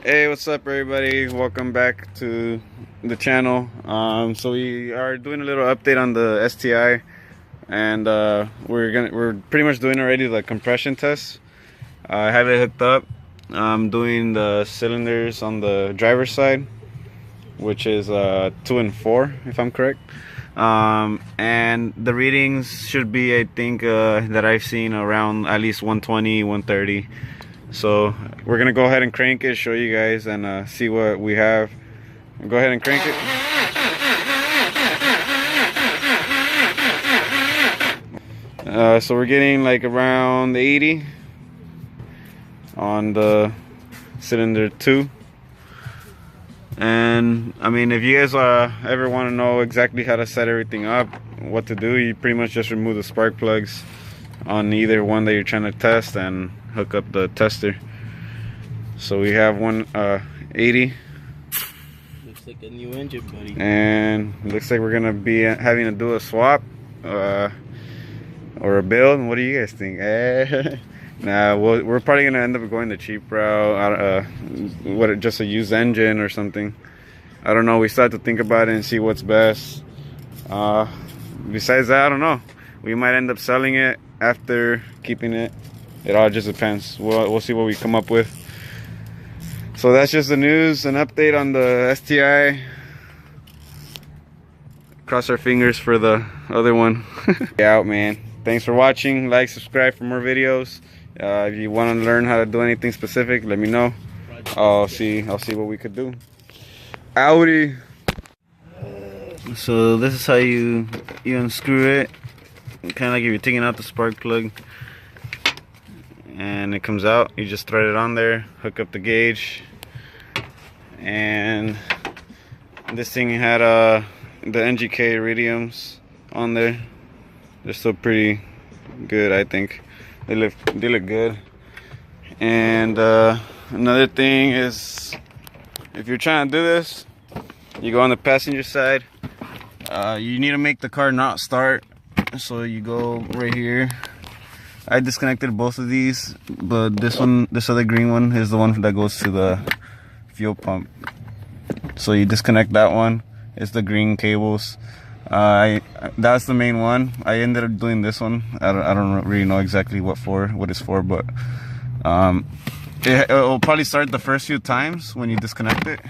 Hey, what's up everybody? Welcome back to the channel. So we are doing a little update on the STI, and we're pretty much doing already the compression test. I have it hooked up. I'm doing the cylinders on the driver's side, which is 2 and 4 if I'm correct. And the readings should be, I think, that I've seen around at least 120, 130. So we're gonna go ahead and crank it, show you guys, and see what we have. Go ahead and crank it. So we're getting like around 80 on the cylinder 2. And I mean, if you guys ever want to know exactly how to set everything up, what to do, you pretty much just remove the spark plugs on either one that you're trying to test and hook up the tester. So we have one 80. Looks like a new engine, buddy. And looks like we're gonna be having to do a swap or a build. What do you guys think? Nah, we're probably gonna end up going the cheap route. Just a used engine or something. I don't know. We still have to think about it and see what's best. Besides that, I don't know. We might end up selling it after keeping it. It all just depends. We'll see what we come up with. So that's just the news, an update on the STI. Cross our fingers for the other one. Out, man. Thanks for watching. Like, subscribe for more videos. If you want to learn how to do anything specific, let me know. I'll see what we could do. Audi. So this is how you unscrew it. Kind of like if you're taking out the spark plug, and it comes out. You just thread it on there, hook up the gauge, and this thing had the NGK iridiums on there. They're still pretty good, I think. They look good. And another thing is, if you're trying to do this, you go on the passenger side. You need to make the car not start. So you go right here. I disconnected both of these, but this other green one is the one that goes to the fuel pump. So you disconnect that one. It's the green cables. That's the main one. I ended up doing this one. I don't really know exactly what it's for, but it'll probably start the first few times when you disconnect it,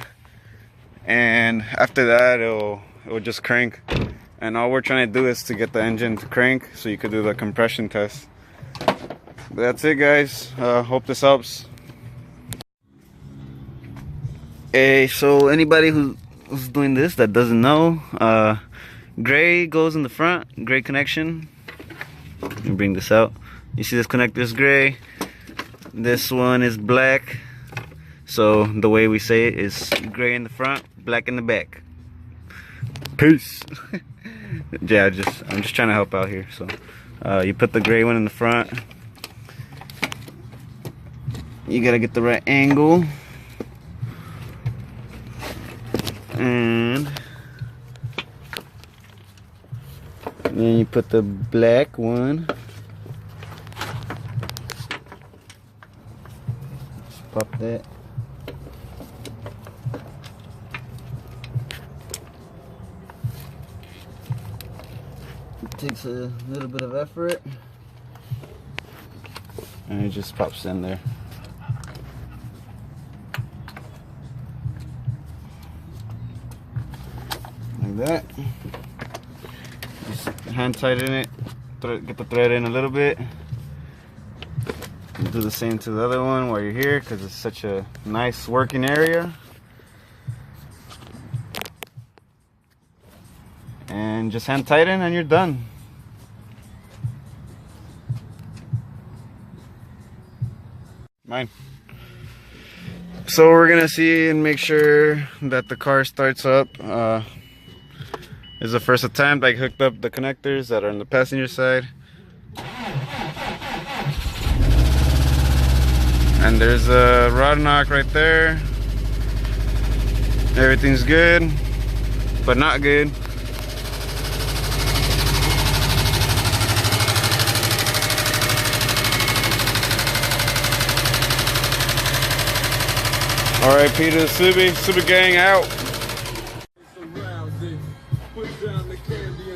and after that it'll just crank. And all we're trying to do is to get the engine to crank so you could do the compression test. But that's it, guys. Hope this helps. Hey, so anybody who's doing this that doesn't know, gray goes in the front, gray connection. Let me bring this out. You see this connector is gray. This one is black. So the way we say it is gray in the front, black in the back. Peace. Yeah, I'm just trying to help out here. So you put the gray one in the front. You gotta get the right angle, and then you put the black one. Just pop that. It takes a little bit of effort, and it just pops in there. Like that. Just hand tighten it, get the thread in a little bit. Do the same to the other one while you're here, because it's such a nice working area. And just hand tighten and you're done. Mine. So we're gonna see and make sure that the car starts up. This is the first attempt. I hooked up the connectors that are on the passenger side. And there's a rod knock right there. Everything's good, but not good. R.I.P. to Subi. Subi gang out. Surrounded, put down the candy